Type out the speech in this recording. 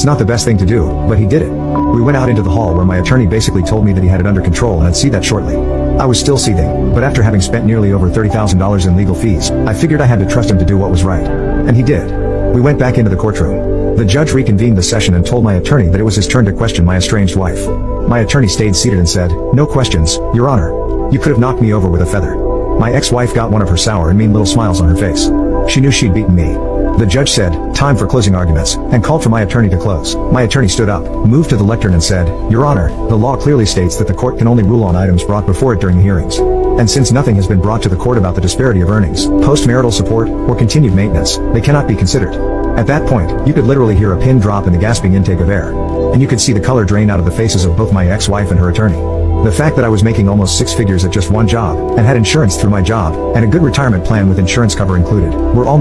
It's not the best thing to do, but he did it. We went out into the hall where my attorney basically told me that he had it under control and I'd see that shortly. I was still seething, but after having spent nearly over $30,000 in legal fees, I figured I had to trust him to do what was right. And he did. We went back into the courtroom. The judge reconvened the session and told my attorney that it was his turn to question my estranged wife. My attorney stayed seated and said, "No questions, Your Honor. You could have knocked me over with a feather." My ex-wife got one of her sour and mean little smiles on her face. She knew she'd beaten me. The judge said, "Time for closing arguments," and called for my attorney to close. My attorney stood up, moved to the lectern and said, "Your Honor, the law clearly states that the court can only rule on items brought before it during the hearings. And since nothing has been brought to the court about the disparity of earnings, post-marital support, or continued maintenance, they cannot be considered." At that point, you could literally hear a pin drop in the gasping intake of air. And you could see the color drain out of the faces of both my ex-wife and her attorney. The fact that I was making almost six figures at just one job, and had insurance through my job, and a good retirement plan with insurance cover included, were all